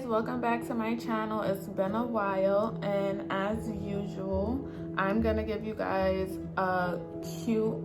welcome back to my channel. It's been a while, and as usual, I'm gonna give you guys a cute,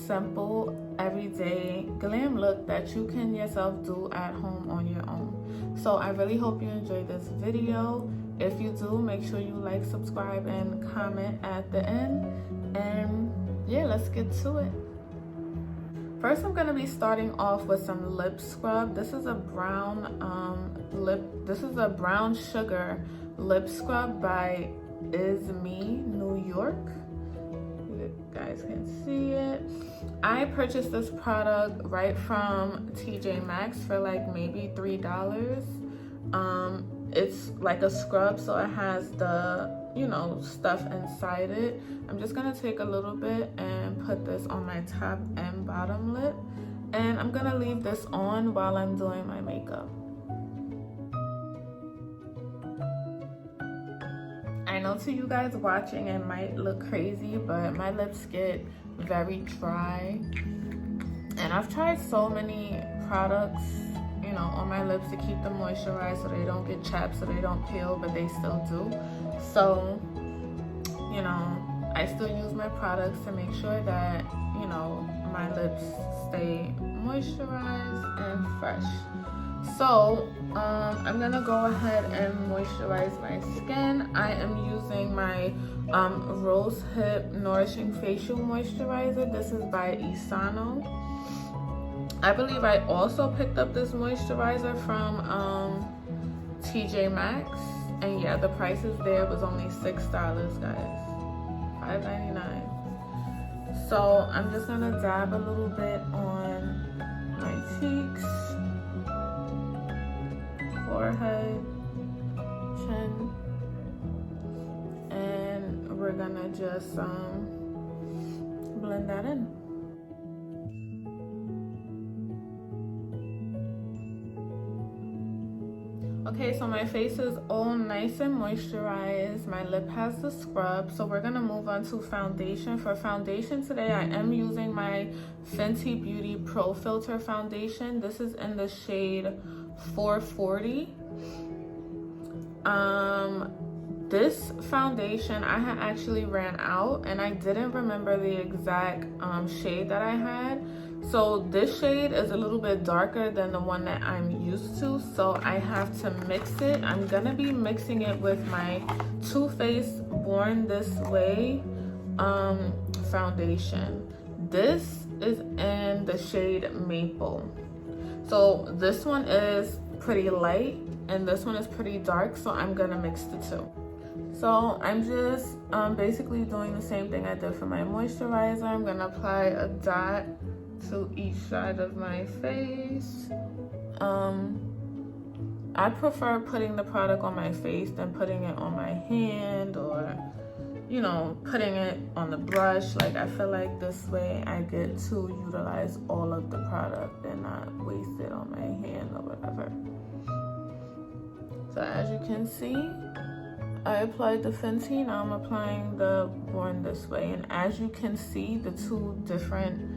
simple, everyday glam look that you can yourself do at home on your own. So I really hope you enjoyed this video. If you do, make sure you like, subscribe, and comment at the end. And yeah, let's get to it. First, I'm gonna be starting off with some lip scrub. This is a brown brown sugar lip scrub by Is Me New York. You guys can see it. I purchased this product right from TJ Maxx for like maybe $3. It's like a scrub, so it has the stuff inside it. I'm just gonna take a little bit and put this on my top and bottom lip, and I'm gonna leave this on while I'm doing my makeup. I know to you guys watching it might look crazy, but my lips get very dry, and I've tried so many products on my lips to keep them moisturized so they don't get chapped, so they don't peel, but they still do. So I still use my products to make sure that my lips stay moisturized and fresh. So I'm gonna go ahead and moisturize my skin. I am using my Rose Hip Nourishing Facial Moisturizer. This is by Isano. I believe I also picked up this moisturizer from TJ Maxx, and yeah, the prices there was only $6, guys. $5.99. So I'm just gonna dab a little bit on my cheeks, forehead, chin, and we're gonna just blend that in. Okay, so my face is all nice and moisturized. My lip has the scrub, so we're gonna move on to foundation. For foundation today, I am using my Fenty Beauty Pro Filter foundation. This is in the shade 440. This foundation, I had actually ran out, and I didn't remember the exact shade that I had. So this shade is a little bit darker than the one that I'm used to, so I have to mix it. I'm gonna be mixing it with my Too Faced Born This Way foundation. This is in the shade Maple. So this one is pretty light and this one is pretty dark, so I'm gonna mix the two. So I'm just basically doing the same thing I did for my moisturizer. I'm gonna apply a dot to each side of my face. I prefer putting the product on my face than putting it on my hand, or putting it on the brush. Like, I feel like this way I get to utilize all of the product and not waste it on my hand or whatever. So as you can see, I applied the Fenty. Now I'm applying the Born This Way, and as you can see, the two different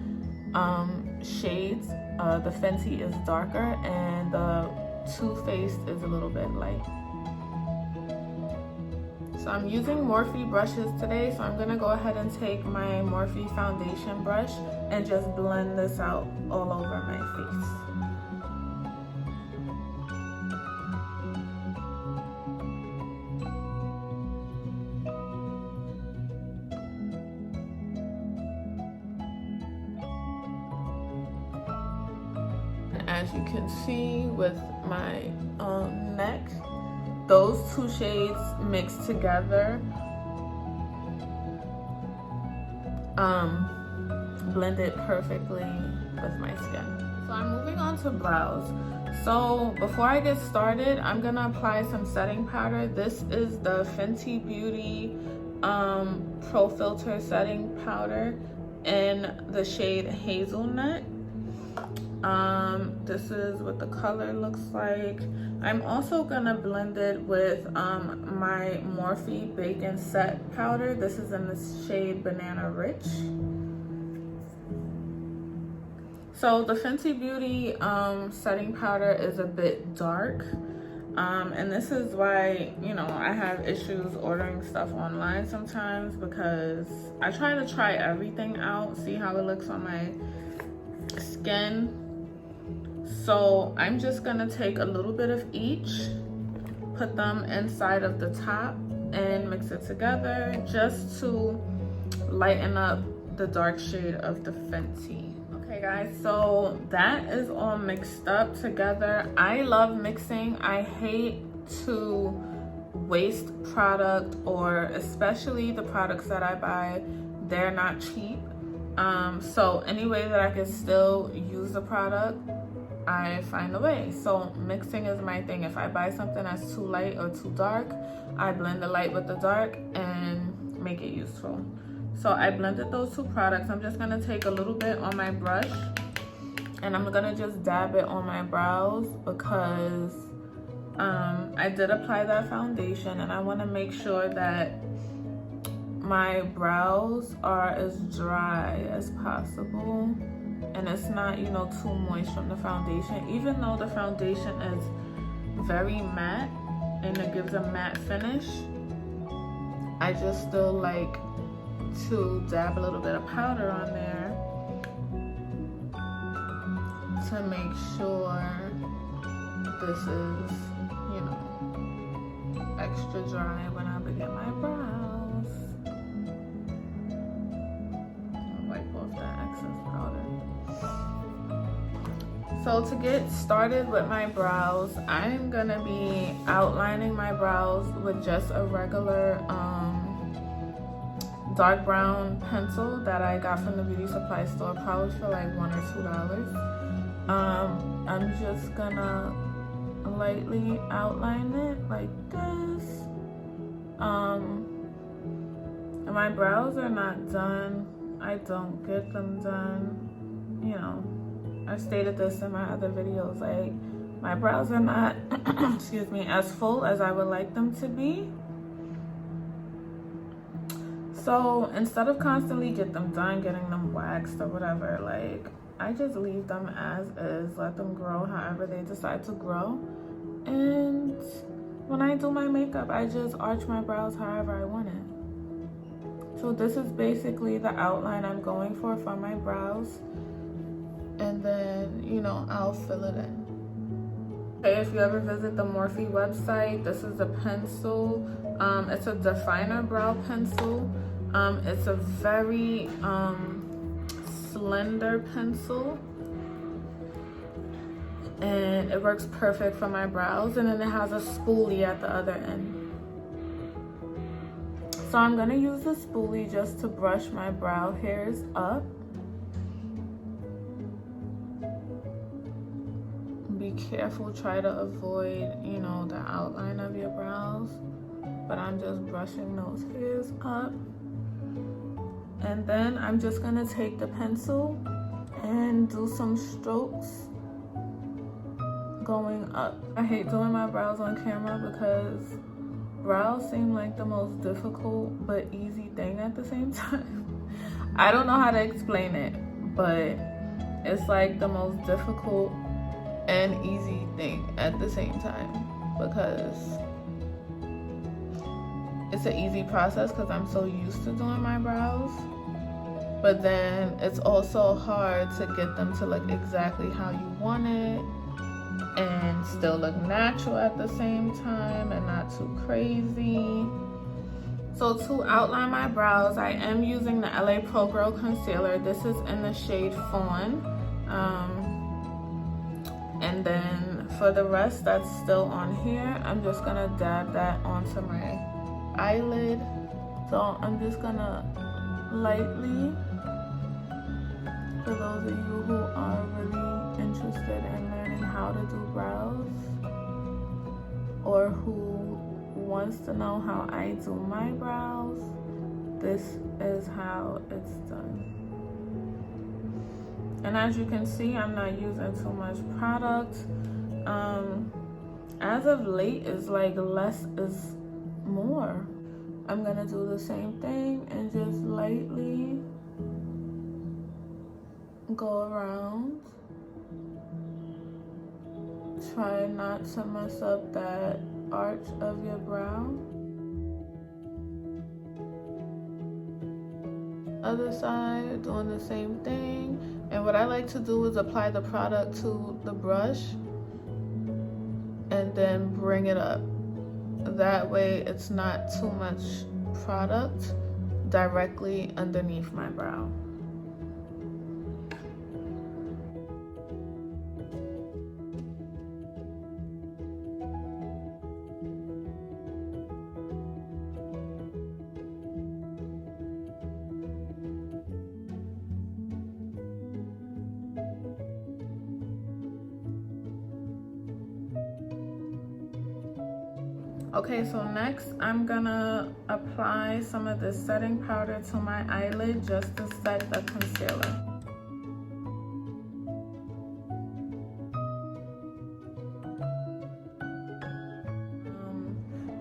shades, the Fenty is darker and the Too Faced is a little bit light. So I'm using Morphe brushes today, so I'm gonna go ahead and take my Morphe foundation brush and just blend this out all over my face. As you can see with my neck, those two shades mixed together blended perfectly with my skin. So I'm moving on to brows. So before I get started, I'm gonna apply some setting powder. This is the Fenty Beauty Pro Filter setting powder in the shade Hazelnut. This is what the color looks like. I'm also gonna blend it with my Morphe Bake and Set powder. This is in the shade Banana Rich. So the Fenty Beauty setting powder is a bit dark. And this is why, you know, I have issues ordering stuff online sometimes, because I try everything out, see how it looks on my skin. So I'm just gonna take a little bit of each, put them inside of the top and mix it together just to lighten up the dark shade of the Fenty. Okay guys, so that is all mixed up together. I love mixing. I hate to waste product, or especially the products that I buy, they're not cheap. So any way that I can still use the product, I find a way. So mixing is my thing. If I buy something that's too light or too dark, I blend the light with the dark and make it useful. So I blended those two products. I'm just gonna take a little bit on my brush and I'm gonna just dab it on my brows, because I did apply that foundation and I wanna make sure that my brows are as dry as possible and it's not, you know, too moist from the foundation. Even though the foundation is very matte and it gives a matte finish, I just still like to dab a little bit of powder on there to make sure this is, you know, extra dry when I begin my brows. I'll wipe off that excess powder. So to get started with my brows, I'm gonna be outlining my brows with just a regular dark brown pencil that I got from the beauty supply store, probably for like $1 or $2. I'm just gonna lightly outline it like this. And my brows are not done. I don't get them done, you know. I stated this in my other videos, like my brows are not excuse me, as full as I would like them to be. So instead of constantly getting them them waxed or whatever, like I just leave them as is, let them grow however they decide to grow. And when I do my makeup, I just arch my brows however I want it. So this is basically the outline I'm going for my brows. And then, you know, I'll fill it in. Okay, if you ever visit the Morphe website, this is a pencil. It's a definer brow pencil. It's a very slender pencil. And it works perfect for my brows. And then it has a spoolie at the other end. So I'm gonna use the spoolie just to brush my brow hairs up. Be careful, try to avoid, you know, the outline of your brows, but I'm just brushing those hairs up. And then I'm just gonna take the pencil and do some strokes going up. I hate doing my brows on camera because brows seem like the most difficult but easy thing at the same time. I don't know how to explain it, but it's like the most difficult and easy thing at the same time, because it's an easy process because I'm so used to doing my brows, but then it's also hard to get them to look exactly how you want it and still look natural at the same time and not too crazy. So to outline my brows, I am using the LA Pro Girl concealer. This is in the shade Fawn. And then for the rest that's still on here, I'm just gonna dab that onto my eyelid. So I'm just gonna lightly, for those of you who are really interested in learning how to do brows, or who wants to know how I do my brows, this is how it's done. And as you can see, I'm not using too much product. As of late, it's like less is more. I'm gonna do the same thing and just lightly go around Try not to mess up that arch of your brow. Other side, doing the same thing. And what I like to do is apply the product to the brush and then bring it up. That way it's not too much product directly underneath my brow. Okay, so next I'm gonna apply some of this setting powder to my eyelid just to set the concealer.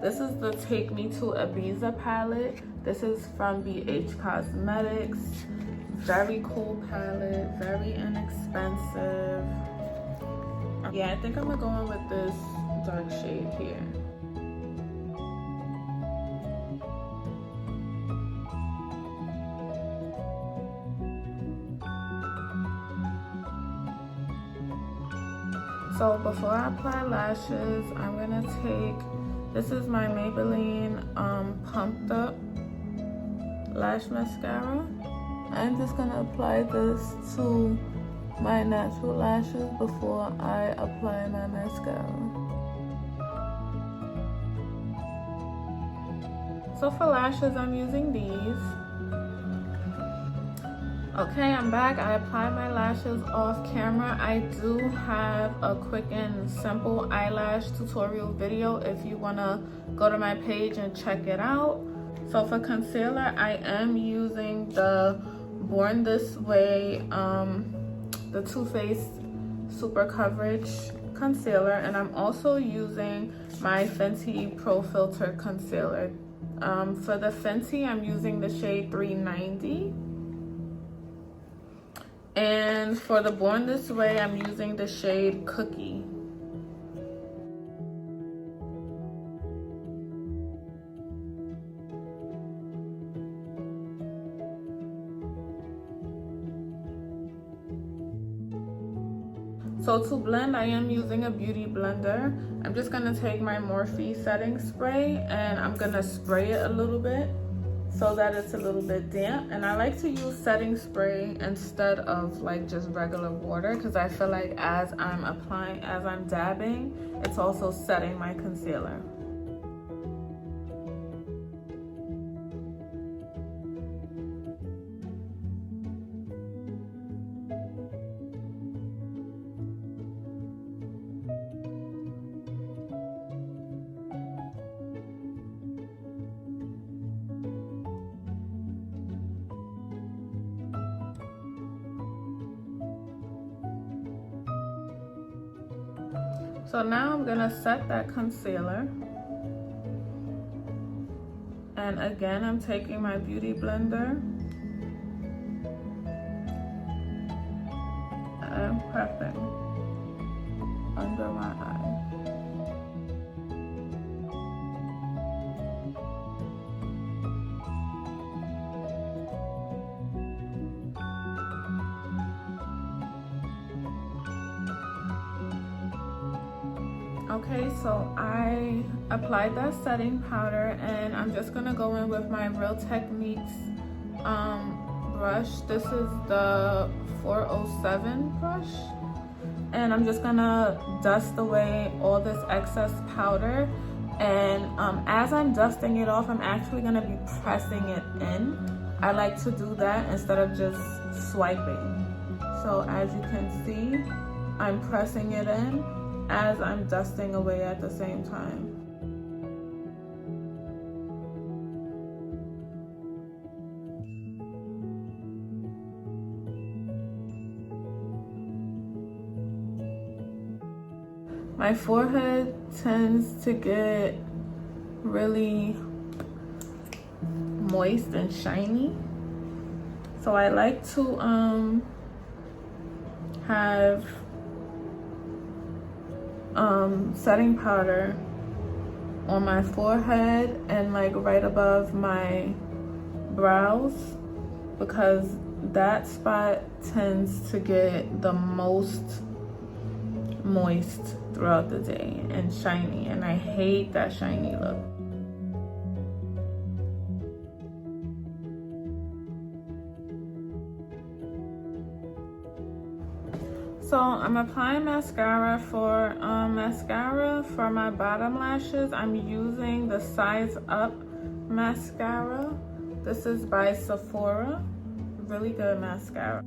This is the Take Me to Ibiza palette. This is from BH Cosmetics. Very cool palette, very inexpensive. Yeah, I think I'm gonna go in with this dark shade here. So before I apply lashes, I'm gonna take, this is my Maybelline Pumped Up Lash Mascara. I'm just gonna apply this to my natural lashes before I apply my mascara. So for lashes, I'm using these. Okay, I'm back. I applied my lashes off camera. I do have a quick and simple eyelash tutorial video if you wanna go to my page and check it out. So for concealer, I am using the Born This Way, the Too Faced Super Coverage Concealer, and I'm also using my Fenty Pro Filter Concealer. For the Fenty, I'm using the shade 390. And for the Born This Way, I'm using the shade Cookie. So to blend, I am using a beauty blender. I'm just gonna take my Morphe setting spray and I'm gonna spray it a little bit so that it's a little bit damp. And I like to use setting spray instead of like just regular water, because I feel like as I'm dabbing, it's also setting my concealer. So now I'm gonna set that concealer. And again, I'm taking my beauty blender and prepping under my eye. Okay, so I applied that setting powder and I'm just gonna go in with my Real Techniques brush. This is the 407 brush. And I'm just gonna dust away all this excess powder. And as I'm dusting it off, I'm actually gonna be pressing it in. I like to do that instead of just swiping. So as you can see, I'm pressing it in as I'm dusting away at the same time. My forehead tends to get really moist and shiny, so I like to have setting powder on my forehead and like right above my brows, because that spot tends to get the most moist throughout the day and shiny, and I hate that shiny look. So I'm applying mascara for my bottom lashes. I'm using the Size Up mascara. This is by Sephora. Really good mascara.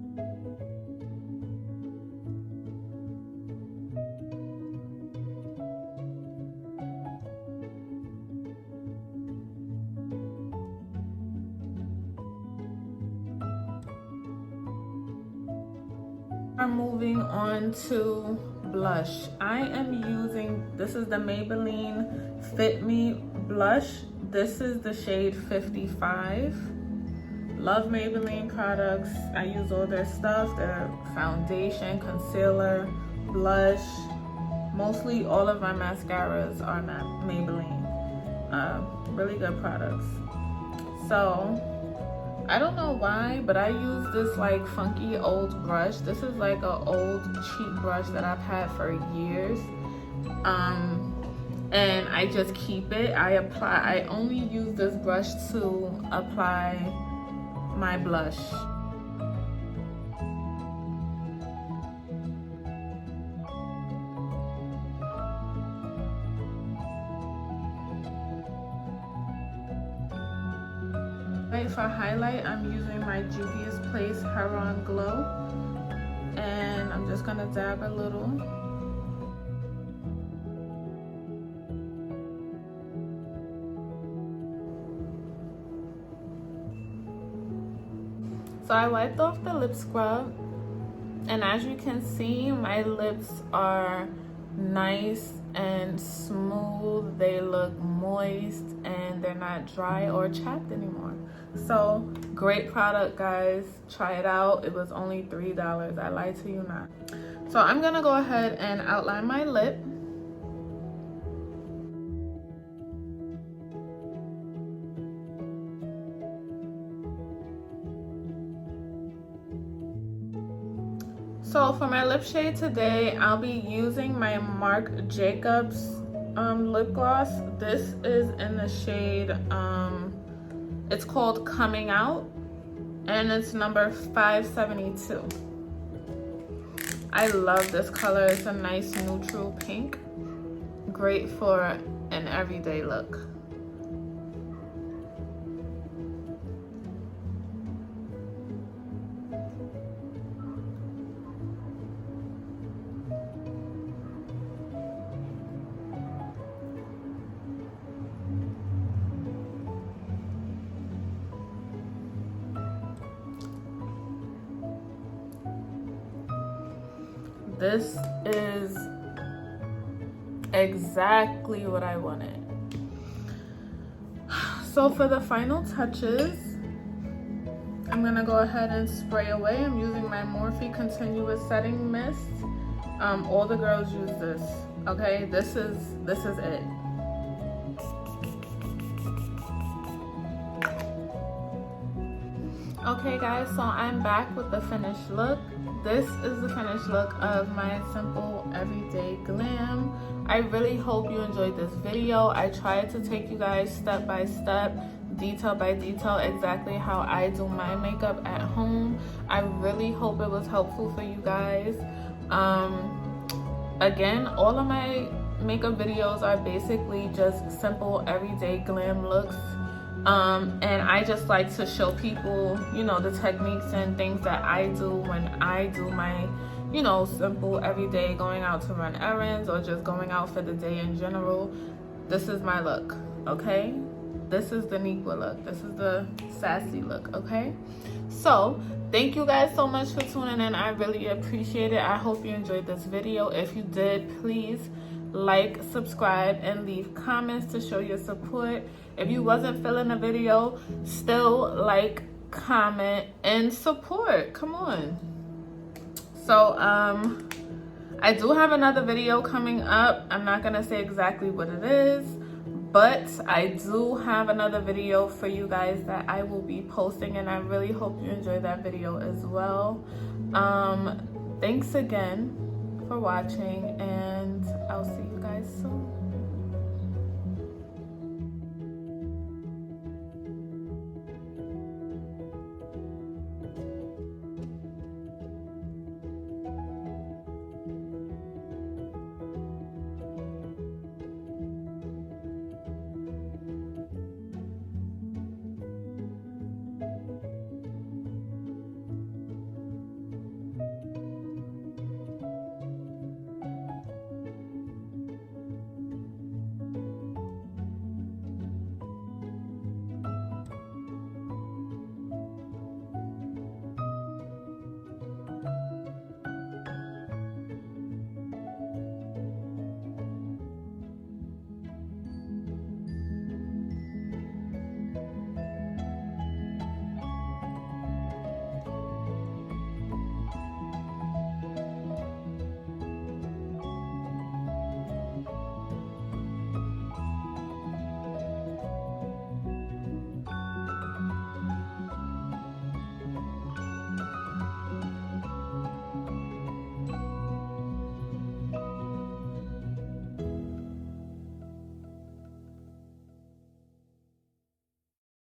I'm moving on to blush. I am using, this is the Maybelline Fit Me blush. This is the shade 55. Love Maybelline products. I use all their stuff, their foundation, concealer, blush. Mostly all of my mascaras are Maybelline. Really good products. So I don't know why, but I use this like funky old brush. This is like an old cheap brush that I've had for years. And I just keep it. I only use this brush to apply my blush. For highlight, I'm using my Juvia's Place Heron Glow, and I'm just gonna dab a little. So I wiped off the lip scrub, and as you can see, my lips are nice and smooth. They look moist and they're not dry or chapped anymore. So great product, guys. Try it out. It was only $3. I lied to you not. So I'm gonna go ahead and outline my lip. So for my lip shade today, I'll be using my Marc Jacobs lip gloss. This is in the shade, it's called Coming Out, and it's number 572. I love this color. It's a nice neutral pink. Great for an everyday look. This is exactly what I wanted. So for the final touches, I'm gonna go ahead and spray away. I'm using my Morphe Continuous Setting Mist. All the girls use this, okay? This is it. Okay guys, so I'm back with the finished look. This is the finished look of my simple everyday glam. I really hope you enjoyed this video. I tried to take you guys step by step, detail by detail, exactly how I do my makeup at home. I really hope it was helpful for you guys. Again, all of my makeup videos are basically just simple everyday glam looks. And I just like to show people, you know, the techniques and things that I do when I do my, you know, simple everyday going out to run errands or just going out for the day in general. This is my look, okay? This is the Niqua look. This is the sassy look, okay? So thank you guys so much for tuning in. I really appreciate it. I hope you enjoyed this video. If you did, please like, subscribe, and leave comments to show your support. If you wasn't feeling the video, still like, comment, and support. Come on. So I do have another video coming up. I'm not gonna say exactly what it is, but I do have another video for you guys that I will be posting, and I really hope you enjoy that video as well. Thanks again for watching, and I'll see you guys soon.